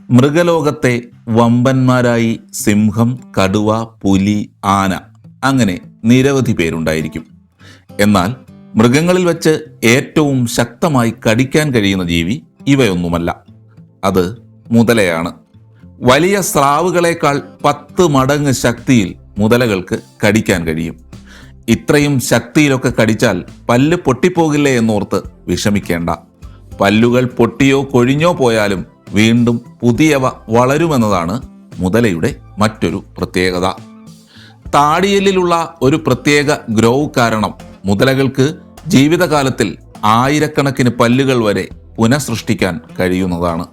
മൃഗലോകത്തെ വമ്പന്മാരായി സിംഹം, കടുവ, പുലി, ആന അങ്ങനെ നിരവധി പേരുണ്ടായിരിക്കും. എന്നാൽ മൃഗങ്ങളിൽ വെച്ച് ഏറ്റവും ശക്തമായി കടിക്കാൻ കഴിയുന്ന ജീവി ഇവയൊന്നുമല്ല. അത് മുതലയാണ്. വലിയ സ്രാവുകളേക്കാൾ 10 മടങ്ങ് ശക്തിയിൽ മുതലകൾക്ക് കടിക്കാൻ കഴിയും. ഇത്രയും ശക്തിയിലൊക്കെ കടിച്ചാൽ പല്ല് പൊട്ടിപ്പോകില്ലേ എന്നോർത്ത് വിഷമിക്കേണ്ട. പല്ലുകൾ പൊട്ടിയോ കൊഴിഞ്ഞോ പോയാലും വീണ്ടും പുതിയവ വളരുമെന്നതാണ് മുതലയുടെ മറ്റൊരു പ്രത്യേകത. താടിയെല്ലിലുള്ള ഒരു പ്രത്യേക ഗ്രോവ് കാരണം മുതലകൾക്ക് ജീവിതകാലത്തിൽ ആയിരക്കണക്കിന് പല്ലുകൾ വരെ പുനഃസൃഷ്ടിക്കാൻ കഴിയുന്നതാണ്.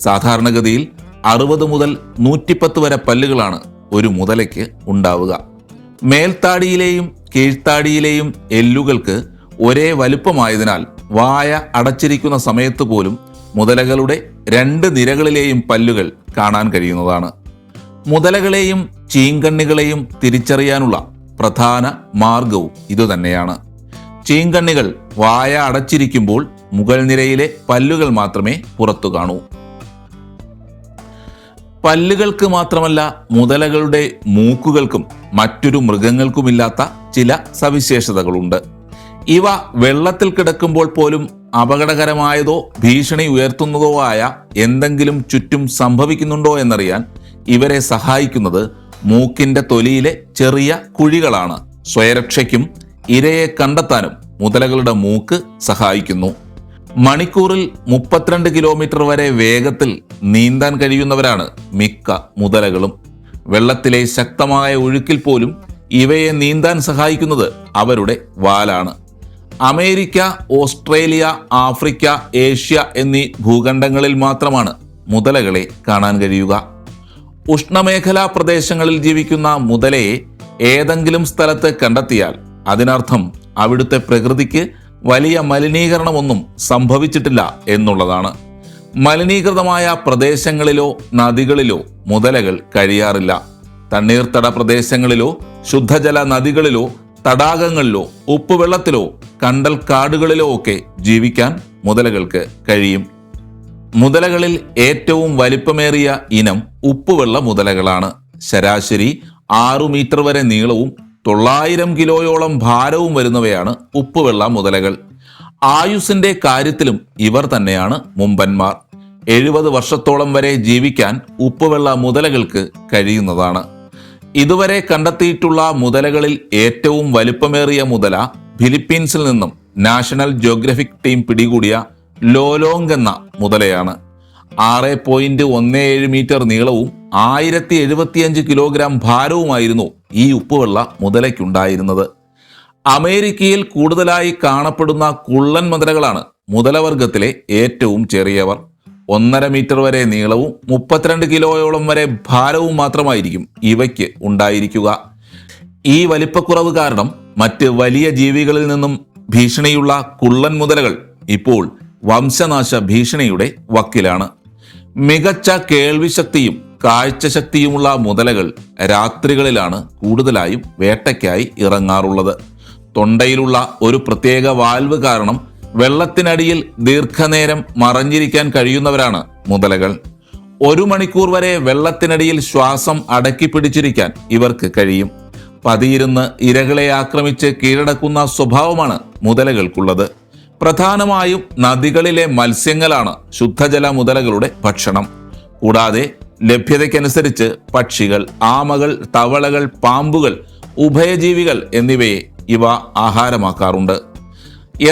സാധാരണഗതിയിൽ 60 മുതൽ 110 വരെ പല്ലുകളാണ് ഒരു മുതലയ്ക്ക് ഉണ്ടാവുക. മേൽത്താടിയിലെയും കീഴ്ത്താടിയിലെയും എല്ലുകൾക്ക് ഒരേ വലുപ്പമായതിനാൽ വായ അടച്ചിരിക്കുന്ന സമയത്ത് പോലും മുതലകളുടെ 2 നിരകളിലെയും പല്ലുകൾ കാണാൻ കഴിയുന്നതാണ്. മുതലകളെയും ചീങ്കണ്ണികളെയും തിരിച്ചറിയാനുള്ള പ്രധാന മാർഗവും ഇതുതന്നെയാണ്. ചീങ്കണ്ണികൾ വായ അടച്ചിരിക്കുമ്പോൾ മുകൾ നിരയിലെ പല്ലുകൾ മാത്രമേ പുറത്തു കാണൂ. പല്ലുകൾക്ക് മാത്രമല്ല, മുതലകളുടെ മൂക്കുകൾക്കും മറ്റൊരു മൃഗങ്ങൾക്കുമില്ലാത്ത ചില സവിശേഷതകളുണ്ട്. ഇവ വെള്ളത്തിൽ കിടക്കുമ്പോൾ പോലും അപകടകരമായതോ ഭീഷണി ഉയർത്തുന്നതോ ആയ എന്തെങ്കിലും ചുറ്റും സംഭവിക്കുന്നുണ്ടോ എന്നറിയാൻ ഇവരെ സഹായിക്കുന്നത് മൂക്കിന്റെ തൊലിയിലെ ചെറിയ കുഴികളാണ്. സ്വയരക്ഷയ്ക്കും ഇരയെ കണ്ടെത്താനും മുതലകളുടെ മൂക്ക് സഹായിക്കുന്നു. മണിക്കൂറിൽ 32 കിലോമീറ്റർ വരെ വേഗത്തിൽ നീന്താൻ കഴിയുന്നവരാണ് മിക്ക മുതലകളും. വെള്ളത്തിലെ ശക്തമായ ഒഴുക്കിൽ പോലും ഇവയെ നീന്താൻ സഹായിക്കുന്നത് അവരുടെ വാലാണ്. അമേരിക്ക, ഓസ്ട്രേലിയ, ആഫ്രിക്ക, ഏഷ്യ എന്നീ ഭൂഖണ്ഡങ്ങളിൽ മാത്രമാണ് മുതലകളെ കാണാൻ കഴിയുക. ഉഷ്ണമേഖലാ പ്രദേശങ്ങളിൽ ജീവിക്കുന്ന മുതലയെ ഏതെങ്കിലും സ്ഥലത്ത് കണ്ടെത്തിയാൽ അതിനർത്ഥം അവിടുത്തെ പ്രകൃതിക്ക് വലിയ മലിനീകരണമൊന്നും സംഭവിച്ചിട്ടില്ല എന്നുള്ളതാണ്. മലിനീകൃതമായ പ്രദേശങ്ങളിലോ നദികളിലോ മുതലകൾ കഴിയാറില്ല. തണ്ണീർത്തട പ്രദേശങ്ങളിലോ ശുദ്ധജല നദികളിലോ തടാകങ്ങളിലോ ഉപ്പുവെള്ളത്തിലോ കണ്ടൽ കാടുകളിലോ ഒക്കെ ജീവിക്കാൻ മുതലകൾക്ക് കഴിയും. മുതലകളിൽ ഏറ്റവും വലിപ്പമേറിയ ഇനം ഉപ്പുവെള്ള മുതലകളാണ്. ശരാശരി 6 മീറ്റർ വരെ നീളവും 900 കിലോയോളം ഭാരവും വരുന്നവയാണ് ഉപ്പുവെള്ള മുതലകൾ. ആയുസ്സിന്റെ കാര്യത്തിലും ഇവർ തന്നെയാണ് മുമ്പന്മാർ. 70 വർഷത്തോളം വരെ ജീവിക്കാൻ ഉപ്പുവെള്ള മുതലകൾക്ക് കഴിയുന്നതാണ്. ഇതുവരെ കണ്ടെത്തിയിട്ടുള്ള മുതലകളിൽ ഏറ്റവും വലിപ്പമേറിയ മുതല ഫിലിപ്പീൻസിൽ നിന്നും നാഷണൽ ജിയോഗ്രഫിക് ടീം പിടികൂടിയ ലോലോങ് എന്ന മുതലയാണ്. 6.17 മീറ്റർ നീളവും 1075 കിലോഗ്രാം ഭാരവുമായിരുന്നു ഈ ഉപ്പുവെള്ള മുതലയ്ക്കുണ്ടായിരുന്നത്. അമേരിക്കയിൽ കൂടുതലായി കാണപ്പെടുന്ന കുള്ളൻ മുതലകളാണ് മുതലവർഗത്തിലെ ഏറ്റവും ചെറിയവർ. 1.5 മീറ്റർ വരെ നീളവും 32 കിലോയോളം വരെ ഭാരവും മാത്രമായിരിക്കും ഇവയ്ക്ക് ഉണ്ടായിരിക്കുക. ഈ വലിപ്പക്കുറവ് കാരണം മറ്റ് വലിയ ജീവികളിൽ നിന്നും ഭീഷണിയുള്ള കുള്ളൻ മുതലകൾ ഇപ്പോൾ വംശനാശ ഭീഷണിയുടെ വക്കിലാണ്. മികച്ച കേൾവിശക്തിയും കാഴ്ചശക്തിയുമുള്ള മുതലകൾ രാത്രികളിലാണ് കൂടുതലായും വേട്ടയ്ക്കായി ഇറങ്ങാറുള്ളത്. തൊണ്ടയിലുള്ള ഒരു പ്രത്യേക വാൽവ് കാരണം വെള്ളത്തിനടിയിൽ ദീർഘനേരം മറഞ്ഞിരിക്കാൻ കഴിയുന്നവരാണ് മുതലകൾ. 1 മണിക്കൂർ വരെ വെള്ളത്തിനടിയിൽ ശ്വാസം അടക്കി പിടിച്ചിരിക്കാൻ ഇവർക്ക് കഴിയും. പതിയിരുന്ന് ഇരകളെ ആക്രമിച്ച് കീഴടക്കുന്ന സ്വഭാവമാണ് മുതലകൾക്കുള്ളത്. പ്രധാനമായും നദികളിലെ മത്സ്യങ്ങളാണ് ശുദ്ധജല മുതലകളുടെ ഭക്ഷണം. കൂടാതെ ലഭ്യതയ്ക്കനുസരിച്ച് പക്ഷികൾ, ആമകൾ, തവളകൾ, പാമ്പുകൾ, ഉഭയജീവികൾ എന്നിവയെ ഇവ ആഹാരമാക്കാറുണ്ട്.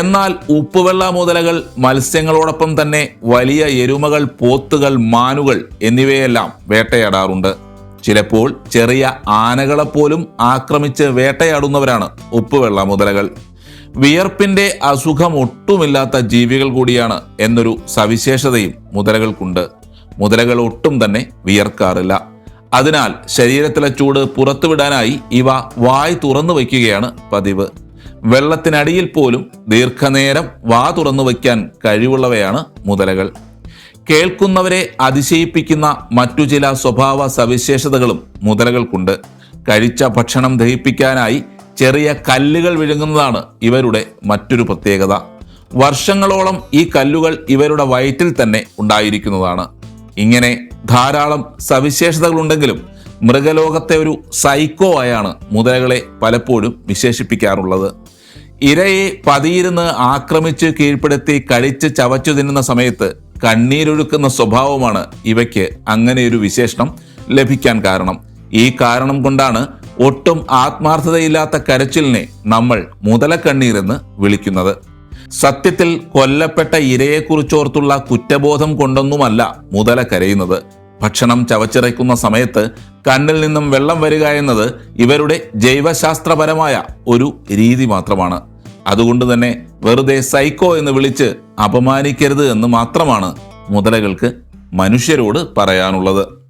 എന്നാൽ ഉപ്പുവെള്ള മുതലകൾ മത്സ്യങ്ങളോടൊപ്പം തന്നെ വലിയ എരുമകൾ, പോത്തുകൾ, മാനുകൾ എന്നിവയെല്ലാം വേട്ടയാടാറുണ്ട്. ചിലപ്പോൾ ചെറിയ ആനകളെപ്പോലും ആക്രമിച്ച് വേട്ടയാടുന്നവരാണ് ഉപ്പുവെള്ള മുതലകൾ. വിയർപ്പിന്റെ അസുഖം ഒട്ടുമില്ലാത്ത ജീവികൾ കൂടിയാണ് എന്നൊരു സവിശേഷതയും മുതലകൾക്കുണ്ട്. മുതലകൾ ഒട്ടും തന്നെ വിയർക്കാറില്ല. അതിനാൽ ശരീരത്തിലെ ചൂട് പുറത്തുവിടാനായി ഇവ വായ് തുറന്നു വയ്ക്കുകയാണ് പതിവ്. വെള്ളത്തിനടിയിൽ പോലും ദീർഘനേരം വാ തുറന്നു വയ്ക്കാൻ കഴിവുള്ളവയാണ് മുതലകൾ. കേൾക്കുന്നവരെ അതിശയിപ്പിക്കുന്ന മറ്റു ചില സ്വഭാവ സവിശേഷതകളും മുതലകൾക്കുണ്ട്. കഴിച്ച ഭക്ഷണം ദഹിപ്പിക്കാനായി ചെറിയ കല്ലുകൾ വിഴുങ്ങുന്നതാണ് ഇവരുടെ മറ്റൊരു പ്രത്യേകത. വർഷങ്ങളോളം ഈ കല്ലുകൾ ഇവരുടെ വയറ്റിൽ തന്നെ ഉണ്ടായിരിക്കുന്നതാണ്. ഇങ്ങനെ ധാരാളം സവിശേഷതകളുണ്ടെങ്കിലും മൃഗലോകത്തെ ഒരു സൈക്കോ ആയാണ് മുതലകളെ പലപ്പോഴും വിശേഷിപ്പിക്കാറുള്ളത്. ഇരയെ പതിയിരുന്ന് ആക്രമിച്ച് കീഴ്പ്പെടുത്തി കഴിച്ച് ചവച്ചു തിന്നുന്ന സമയത്ത് കണ്ണീരൊഴുക്കുന്ന സ്വഭാവമാണ് ഇവയ്ക്ക് അങ്ങനെയൊരു വിശേഷണം ലഭിക്കാൻ കാരണം. ഈ കാരണം കൊണ്ടാണ് ഒട്ടും ആത്മാർത്ഥതയില്ലാത്ത കരച്ചിലിനെ നമ്മൾ മുതലക്കണ്ണീർ എന്ന് വിളിക്കുന്നത്. സത്യത്തിൽ കൊല്ലപ്പെട്ട ഇരയെക്കുറിച്ചോർത്തുള്ള കുറ്റബോധം കൊണ്ടൊന്നുമല്ല മുതല കരയുന്നത്. ഭക്ഷണം ചവച്ചിറക്കുന്ന സമയത്ത് കണ്ണിൽ നിന്നും വെള്ളം വരിക എന്നത് ഇവരുടെ ജൈവശാസ്ത്രപരമായ ഒരു രീതി മാത്രമാണ്. അതുകൊണ്ട് തന്നെ വെറുതെ സൈക്കോ എന്ന് വിളിച്ച് അപമാനിക്കരുത് എന്ന് മാത്രമാണ് മുതലകൾക്ക് മനുഷ്യരോട് പറയാനുള്ളത്.